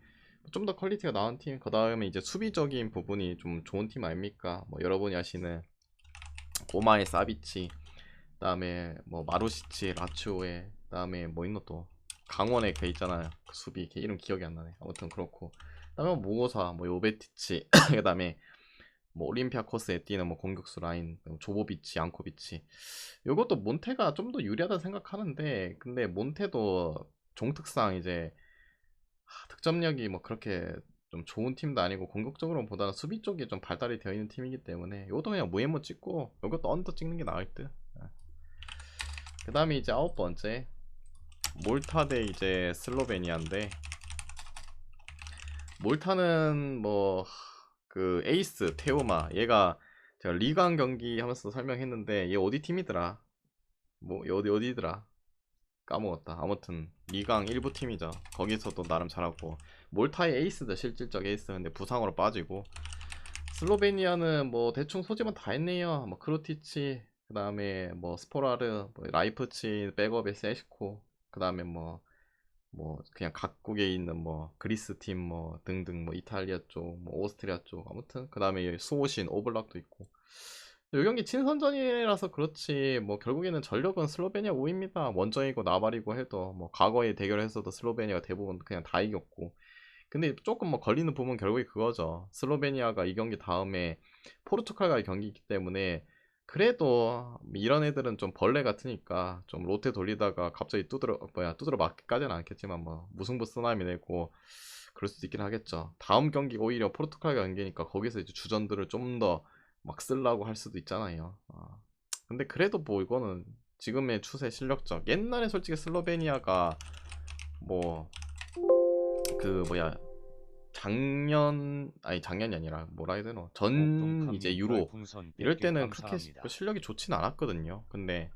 좀 더 퀄리티가 나은 팀. 그 다음에 이제 수비적인 부분이 좀 좋은 팀 아닙니까? 뭐 여러분이 아시는 고마의 사비치, 그 다음에 뭐 마루시치 라츠오에, 그 다음에 뭐 있노 또 강원에 걔 있잖아요. 그 수비 걔 이름 기억이 안 나네. 아무튼 그렇고, 그 다음에 모고사 뭐 요베티치 그 다음에 뭐 올림피아코스에 뛰는 뭐 공격수 라인 조보비치, 앙코비치, 요것도 몬테가 좀 더 유리하다 생각하는데, 근데 몬테도 종특상 이제 득점력이 뭐 그렇게 좀 좋은 팀도 아니고 공격적으로 보다는 수비 쪽에 좀 발달이 되어 있는 팀이기 때문에 요것도 그냥 무에모 찍고 요것도 언더 찍는 게 나을 듯. 그 다음에 이제 아홉 번째 몰타 대 이제 슬로베니아인데, 몰타는 뭐 그 에이스 테오마, 얘가 제가 리강 경기 하면서 설명했는데 얘 어디 팀이더라, 뭐 어디더라 까먹었다. 아무튼 리강 일부 팀이죠. 거기서도 나름 잘하고, 몰타의 에이스죠. 실질적 에이스. 근데 부상으로 빠지고, 슬로베니아는 뭐 대충 소집은 다 했네요. 뭐 크루티치, 그 다음에 뭐 스포라르, 뭐 라이프치 백업에 세시코, 그 다음에 뭐 그냥 각국에 있는 뭐 그리스 팀 뭐 등등, 뭐 이탈리아 쪽, 뭐 오스트리아 쪽, 아무튼 그 다음에 수호신 오블락도 있고. 요 경기 친선전이라서 그렇지 뭐 결국에는 전력은 슬로베니아 우입니다. 원정이고 나발이고 해도 뭐 과거에 대결했어도 슬로베니아가 대부분 그냥 다 이겼고, 근데 조금 뭐 걸리는 부분 결국에 그거죠. 슬로베니아가 이 경기 다음에 포르투갈과의 경기이기 때문에 그래도 이런 애들은 좀 벌레 같으니까 좀 로테 돌리다가 갑자기 두드러 맞기까지는 않겠지만 뭐 무승부 쓰나미 내고 그럴 수도 있긴 하겠죠. 다음 경기 오히려 포르투갈과 경기니까 거기서 이제 주전들을 좀 더 막 쓰려고 할 수도 있잖아요. 근데 그래도 뭐 이거는 지금의 추세 실력적. 옛날에 솔직히 슬로베니아가 뭐 그 뭐야 작년이 아니라 뭐라 해야 되노 전 이제 옥동감님 유로 별풍선 이럴 100개 때는 그렇게 뭐 감사합니다. 실력이 좋진 않았거든요. 근데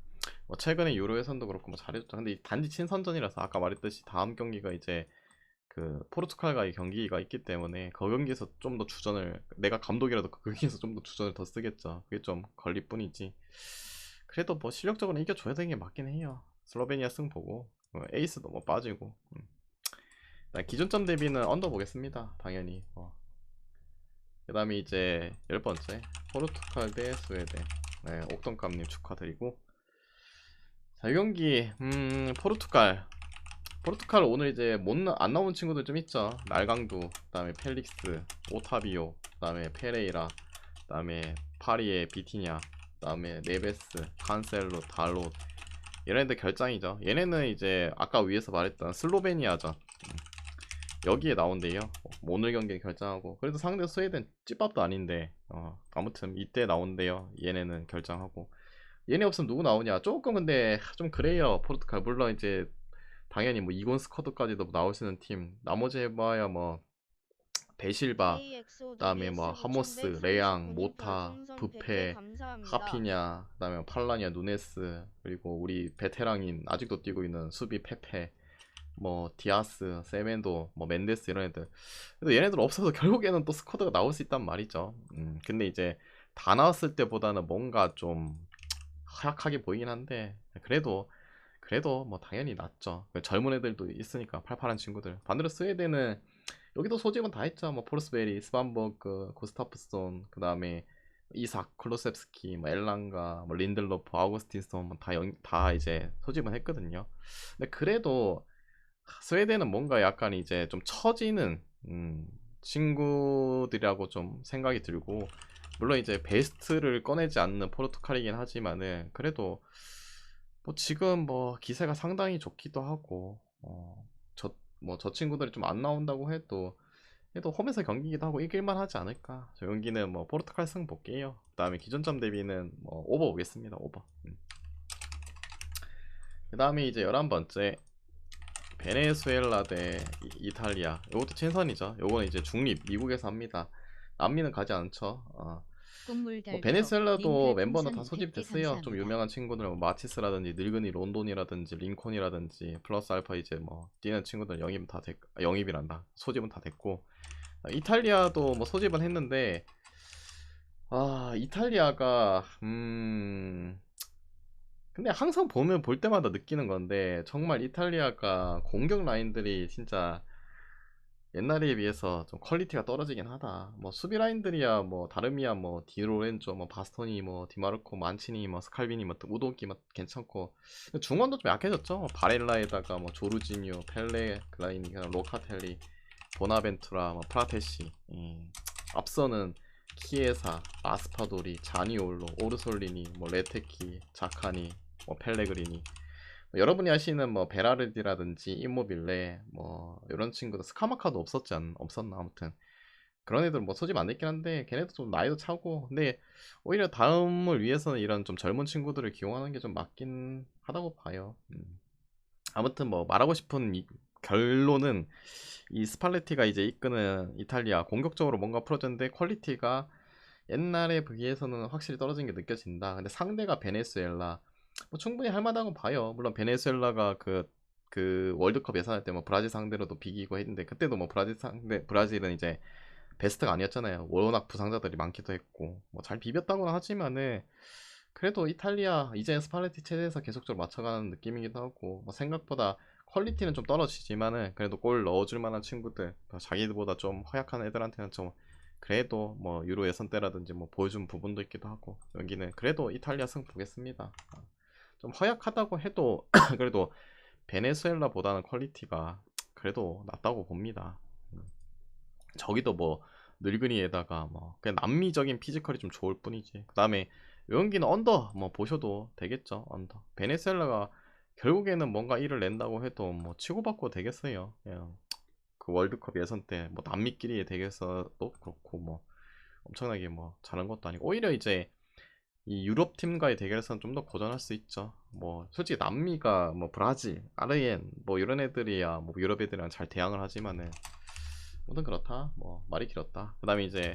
뭐 최근에 유로 예선도 그렇고 뭐 잘해줬죠. 근데 단지 친선전이라서 아까 말했듯이 다음 경기가 이제 그 포르투갈과의 경기가 있기 때문에 그 경기에서 좀 더 주전을 내가 감독이라도 그 경기에서 좀 더 주전을 더 쓰겠죠. 그게 좀 걸릴 뿐이지. 그래도 뭐 실력적으로 이겨줘야 되는 게 맞긴 해요. 슬로베니아 승 보고 에이스도 뭐 빠지고. 기준점 대비는 언더 보겠습니다. 당연히. 그 다음에 이제 10번째 포르투갈 대 스웨덴. 네, 옥동감님 축하드리고. 자, 이 경기 포르투갈 오늘 이제 안 나온 친구들 좀 있죠. 날강두, 그다음에 펠릭스, 오타비오, 그다음에 페레이라, 그다음에 파리의 비티냐, 그다음에 네베스, 칸셀로, 달롯. 얘네들 결장이죠. 얘네는 이제 아까 위에서 말했던 슬로베니아전 여기에 나온대요. 오늘 경기에 결정하고. 그래도 상대 스웨덴 ጭ밥도 아닌데 아무튼 이때 나온대요. 얘네는 결정하고. 얘네 없으면 누구 나오냐? 조금 근데 좀 그래요. 포르투갈 물론 이제 당연히 뭐 이곤 스쿼드까지도 나올 수 있는 팀. 나머지 해봐야 뭐 베실바, 그다음에 뭐 하모스, 레앙, 모타, 별풍선 100개 부페, 감사합니다. 하피냐, 그다음에 팔라냐, 누네스, 그리고 우리 베테랑인 아직도 뛰고 있는 수비 페페, 뭐 디아스, 세멘도, 뭐 멘데스 이런 애들. 그래도 얘네들 없어서 결국에는 또 스쿼드가 나올 수 있단 말이죠. 근데 이제 다 나왔을 때보다는 뭔가 좀 허약하게 보이긴 한데 그래도 뭐 당연히 낫죠. 젊은 애들도 있으니까 팔팔한 친구들. 반대로 스웨덴은 여기도 소집은 다 했죠. 뭐 포르스베리, 스반버그, 고스타프손, 그 다음에 이삭, 클로셉스키, 뭐 엘랑가, 뭐 린들로프, 아우구스틴손 다 이제 소집은 했거든요. 근데 그래도 스웨덴은 뭔가 약간 이제 좀 처지는 친구들이라고 좀 생각이 들고 물론 이제 베스트를 꺼내지 않는 포르투갈이긴 하지만은 그래도 뭐 지금 뭐 기세가 상당히 좋기도 하고 저 친구들이 좀 안 나온다고 해도 홈에서 경기기도 하고 이길만 하지 않을까. 저 경기는 뭐 포르투갈 승 볼게요. 그 다음에 기존점 대비는 뭐 오버 오겠습니다. 오버. 그 다음에 이제 11번째 베네수엘라 대 이탈리아. 요것도 친선이죠. 요거는 이제 중립 미국에서 합니다. 남미는 가지 않죠. 꽃물 뭐 달도 님 베네수엘라도 멤버는 다 별풍선 100개 소집됐어요. 좀 감사합니다. 유명한 친구들 뭐 마티스라든지 늙은이 론돈이라든지 링콘이라든지 플러스 알파 이제 뭐 뛰는 친구들 영입은 다 됐, 영입이란다. 소집은 다 됐고 이탈리아도 뭐 소집은 했는데 이탈리아가 근데 항상 보면 볼 때마다 느끼는 건데 정말 이탈리아가 공격 라인들이 진짜 옛날에 비해서 좀 퀄리티가 떨어지긴 하다. 뭐 수비 라인들이야 뭐 다름이야 뭐 디로렌조 뭐 바스토니 뭐 디마르코 만치니 뭐 스칼비니 뭐 우도기 뭐 괜찮고 근데 중원도 좀 약해졌죠. 뭐 바렐라에다가 뭐 조르지뉴 펠레 글라이니 로카텔리 보나벤투라 뭐 프라테시 앞서는 키에사 아스파도리 자니올로 오르솔리니 뭐 레테키 자카니 뭐 펠레그리니 여러분이 아시는 뭐 베라르디라든지 이모빌레 뭐 이런 친구들 스카마카도 없었나 아무튼 그런 애들 뭐 소집 안 됐긴 한데 걔네도 좀 나이도 차고 근데 오히려 다음을 위해서는 이런 좀 젊은 친구들을 기용하는 게 좀 맞긴 하다고 봐요. 아무튼 뭐 말하고 싶은 결론은 이 스팔레티가 이제 이끄는 이탈리아 공격적으로 뭔가 풀어줬는데 퀄리티가 옛날에 비해서는 확실히 떨어진 게 느껴진다. 근데 상대가 베네수엘라 뭐 충분히 할 만하다고 봐요. 물론 베네수엘라가 그 월드컵 예선할 때 뭐 브라질 상대로도 비기고 했는데 그때도 뭐 브라질은 이제 베스트가 아니었잖아요. 워낙 부상자들이 많기도 했고 뭐 잘 비볐다고는 하지만은 그래도 이탈리아 이제 스팔레티 체제에서 계속적으로 맞춰가는 느낌이기도 하고 뭐 생각보다 퀄리티는 좀 떨어지지만은 그래도 골 넣어줄 만한 친구들 자기들보다 좀 허약한 애들한테는 좀 그래도 뭐 유로 예선 때라든지 뭐 보여준 부분도 있기도 하고 여기는 그래도 이탈리아 승 보겠습니다. 좀 허약하다고 해도 그래도 베네수엘라보다는 퀄리티가 그래도 낫다고 봅니다. 저기도 뭐 늙은이에다가 뭐 그냥 남미적인 피지컬이 좀 좋을 뿐이지. 그 다음에 여기는 언더 뭐 보셔도 되겠죠. 언더 베네수엘라가 결국에는 뭔가 일을 낸다고 해도 뭐 치고받고 되겠어요. 그냥 그 월드컵 예선 때 뭐 남미끼리의 대결에서도 그렇고 뭐 엄청나게 뭐 잘한 것도 아니고, 오히려 이제 이 유럽 팀과의 대결에서는 좀 더 고전할 수 있죠. 뭐 솔직히 남미가 뭐 브라질, 아르헨 뭐 이런 애들이야 뭐 유럽 애들이랑 잘 대항을 하지만은 뭐든 그렇다. 뭐 말이 길었다. 그다음에 이제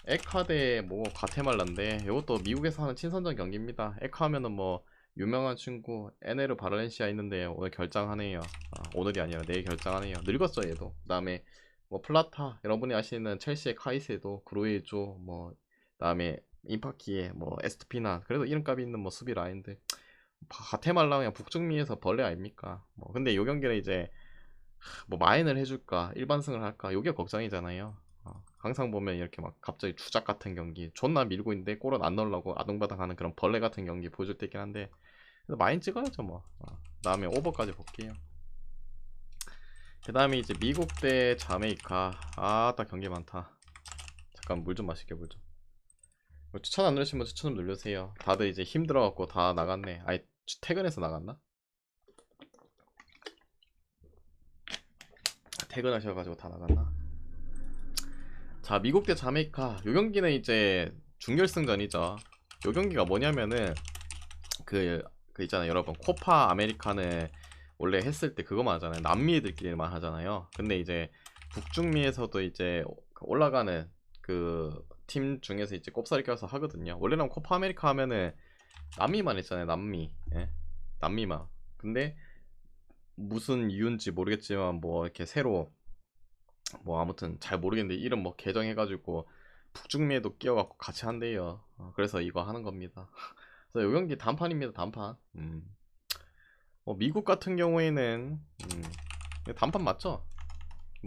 에콰 대뭐 과테말라인데 이것도 미국에서 하는 친선전 경기입니다. 에콰 하면은 뭐 유명한 친구 에네르 바르렌시아 있는데 오늘 결장하네요. 오늘이 아니라 내일 결장하네요. 늙었어 얘도. 그다음에 뭐 플라타, 여러분이 아시는 첼시의 카이세도, 그루에조, 뭐 그다음에 인파키에 뭐 에스투피나, 그래도 이름값이 있는 뭐 수비 라인들. 과테말라 그냥 북중미에서 벌레 아닙니까? 뭐 근데 요 경기는 이제 뭐 마인을 해줄까 일반승을 할까 요게 걱정이잖아요. 항상 보면 이렇게 막 갑자기 주작 같은 경기 존나 밀고 있는데 골은 안 넣으려고 아둥바둥 하는 그런 벌레 같은 경기 보여줄 때 있긴 한데, 그래도 마인 찍어야죠 뭐. 다음에 오버까지 볼게요. 그 다음에 이제 미국 대 자메이카. 딱 경기 많다. 잠깐 물 좀 마실게. 물 좀. 추천 안 누르시면 추천 좀 누르세요. 다들 이제 힘들어갖고 다 나갔네. 아니 퇴근해서 나갔나? 퇴근하셔가지고 다 나갔나? 자, 미국 대 자메이카. 요 경기는 이제 준결승전이죠. 요 경기가 뭐냐면은 그, 그 있잖아요 여러분, 코파 아메리카는 원래 했을 때 그거만 하잖아요. 남미 애들끼리만 하잖아요. 근데 이제 북중미에서도 이제 올라가는 그 팀 중에서 이제 꼽사리 껴서 하거든요. 원래는 코파 아메리카 하면은 남미만 했잖아요. 남미. 예? 남미만. 근데 무슨 이유인지 모르겠지만 뭐 이렇게 새로 뭐 아무튼 잘 모르겠는데 이름 뭐 개정해가지고 북중미에도 끼워갖고 같이 한대요. 그래서 이거 하는 겁니다. 그래서 요 경기 단판입니다. 단판. 미국 같은 경우에는 이거 단판 맞죠?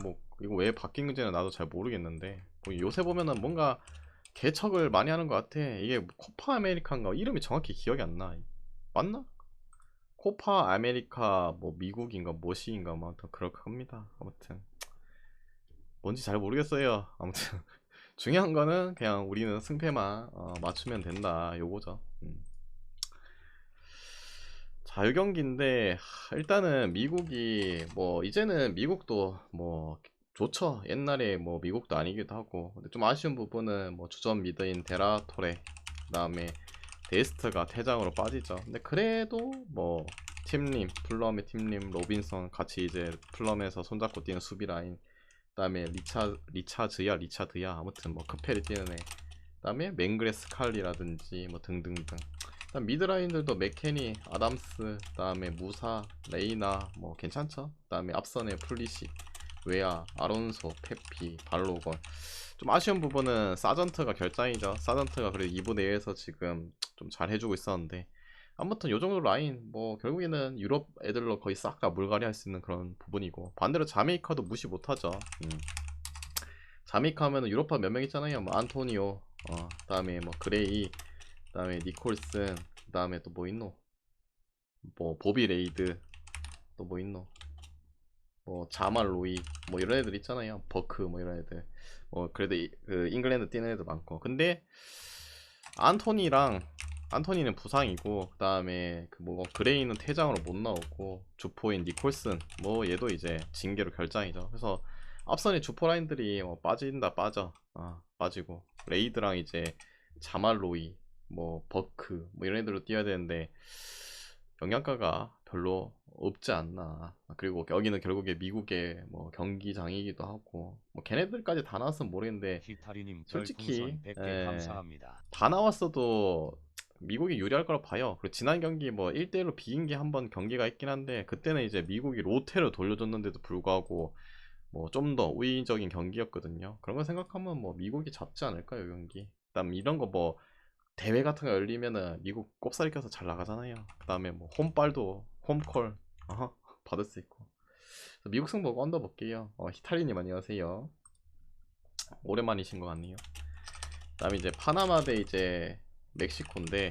뭐 이거 왜 바뀐 건지는 나도 잘 모르겠는데 뭐 요새 보면은 뭔가 개척을 많이 하는 것 같아. 이게 코파 아메리카인가 이름이 정확히 기억이 안 나. 맞나? 코파 아메리카 뭐 미국인가 뭐시인가 뭐 아무튼 그렇게 합니다. 아무튼 뭔지 잘 모르겠어요. 아무튼 중요한 거는 그냥 우리는 승패만 맞추면 된다 요거죠. 자유경기인데 일단은 미국이 뭐 이제는 미국도 뭐 좋죠. 옛날에 뭐 미국도 아니기도 하고. 근데 좀 아쉬운 부분은 뭐 주전 미드인 데라토레, 그다음에 데스트가 퇴장으로 빠지죠. 근데 그래도 뭐 팀님, 플럼의 팀님 로빈son 같이 이제 플럼에서 손잡고 뛰는 수비 라인, 그다음에 리차드야 아무튼 뭐 크페리 뛰는 애, 그다음에 맹그레스 칼리라든지 뭐 등등등. 일단 미드라인들도 맥케니, 아담스, 그다음에 무사, 레이나 뭐 괜찮죠? 그다음에 앞선에 플리시, 웨아, 아론소, 페피, 발로건. 좀 아쉬운 부분은 사전트가 결장이죠. 사전트가 그래도 2부 내에서 지금 좀 잘 해주고 있었는데, 아무튼 요 정도 라인 뭐 결국에는 유럽 애들로 거의 싹 다 물갈이 할 수 있는 그런 부분이고, 반대로 자메이카도 무시 못하죠. 자메이카 하면은 유럽파 몇 명 있잖아요. 뭐 안토니오, 그다음에 뭐 그레이, 그다음에 니콜슨, 그다음에 또 뭐 있노? 뭐 보비 레이드, 또 뭐 있노? 뭐 자말 로이, 뭐 이런 애들 있잖아요. 버크 뭐 이런 애들. 그래도 그 잉글랜드 뛰는 애들 많고. 근데 안토니랑 안토니는 부상이고, 그다음에 그 뭐 그레이는 퇴장으로 못 나오고, 주포인 니콜슨 뭐 얘도 이제 징계로 결장이죠. 그래서 앞선의 주포 라인들이 뭐 빠진다 빠져. 빠지고 레이드랑 이제 자말로이, 뭐 버크 뭐 이런 애들로 뛰어야 되는데 영양가가 별로 없지 않나. 그리고 여기는 결국에 미국의 뭐 경기장이기도 하고, 뭐 걔네들까지 다 나왔으면 모르겠는데 히타리님 솔직히 별풍선 100개 감사합니다. 다 나왔어도 미국이 유리할 거라 봐요. 그리고 지난 경기 뭐 1대1로 비긴 게 한 번 경기가 있긴 한데, 그때는 이제 미국이 로테로 돌려줬는데도 불구하고 뭐 좀 더 우위적인 경기였거든요. 그런 거 생각하면 뭐 미국이 잡지 않을까요, 이 경기. 그다음 이런 거 뭐 대회 같은 거 열리면은 미국 꼽사리 껴서 잘 나가잖아요. 그다음에 뭐 홈빨도 홈콜 받을 수 있고. 그래서 미국 승부 언더 볼게요. 히타리님 안녕하세요. 오랜만이신 것 같네요. 그다음에 이제 파나마 대 이제 멕시코인데,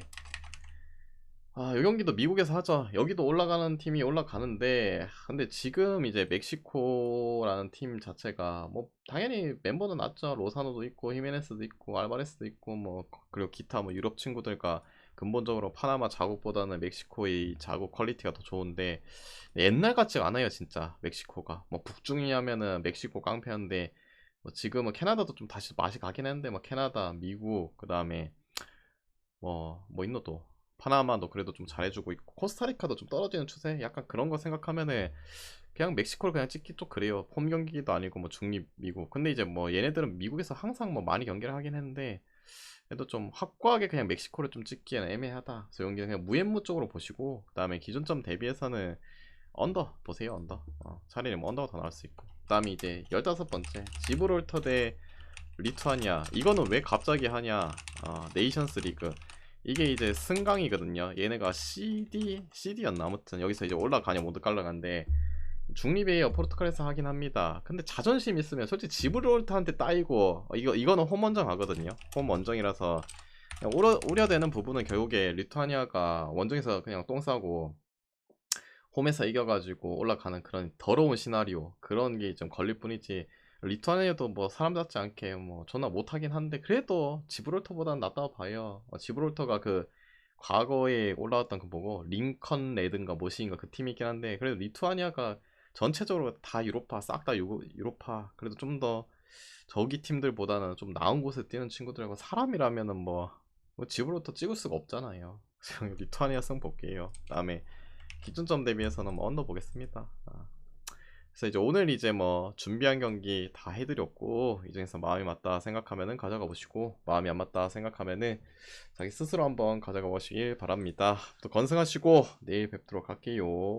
이 경기도 미국에서 하죠. 여기도 올라가는 팀이 올라가는데, 근데 지금 이제 멕시코라는 팀 자체가, 뭐, 당연히 멤버는 낮죠. 로사노도 있고, 히메네스도 있고, 알바레스도 있고, 뭐, 그리고 기타 뭐 유럽 친구들과 근본적으로 파나마 자국보다는 멕시코의 자국 퀄리티가 더 좋은데, 옛날 같지가 않아요, 진짜. 멕시코가. 뭐, 북중이 하면은 멕시코 깡패인데, 뭐 지금은 캐나다도 좀 다시 맛이 가긴 했는데, 뭐, 캐나다, 미국, 그 다음에, 뭐 있노 또 파나마도 그래도 좀 잘해주고 있고 코스타리카도 좀 떨어지는 추세 약간 그런 거 생각하면은 그냥 멕시코를 그냥 찍기 좀 그래요. 홈 경기도 아니고 뭐 중립 미국 근데 이제 뭐 얘네들은 미국에서 항상 뭐 많이 경기를 하긴 했는데 그래도 좀 확고하게 그냥 멕시코를 좀 찍기에는 애매하다. 그래서 여기는 그냥 무앤무 쪽으로 보시고 그 다음에 기준점 대비해서는 언더 보세요. 언더 차라리 뭐 언더가 더 나을 수 있고 그 다음에 이제 15번째 지브롤터 대 리투아니아 이거는 왜 갑자기 하냐. 네이션스 리그 이게 이제 승강이거든요. 얘네가 CD였나 아무튼 여기서 이제 올라가냐 못 올라간데 중립이에요. 포르투갈에서 하긴 합니다. 근데 자존심 있으면 솔직히 지브롤터한테 따이고 이거는 홈 원정하거든요. 홈 원정이라서 그냥 우려되는 부분은 결국에 리투아니아가 원정에서 그냥 똥 싸고 홈에서 이겨가지고 올라가는 그런 더러운 시나리오 그런 게 좀 걸릴 뿐이지 리투아니아도 뭐 사람답지 않게 뭐 존나 못하긴 한데 그래도 지브롤터보다는 낫다고 봐요. 지브롤터가 그 과거에 올라왔던 그 뭐고 링컨 레드인가 뭐시인가 그 팀이 있긴 한데 그래도 리투아니아가 전체적으로 다 유로파 싹 다 유로파 그래도 좀 더 저기 팀들보다는 좀 나은 곳에 뛰는 친구들하고 사람이라면은 뭐 지브롤터 찍을 수가 없잖아요. 그래서 리투아니아 승 볼게요. 다음에 기준점 대비해서는 뭐 언더 보겠습니다. 그래서 이제 오늘 이제 뭐 준비한 경기 다 해드렸고 이 중에서 마음이 맞다 생각하면은 가져가 보시고 마음이 안 맞다 생각하면은 자기 스스로 한번 가져가 보시길 바랍니다. 또 건승하시고 내일 뵙도록 할게요.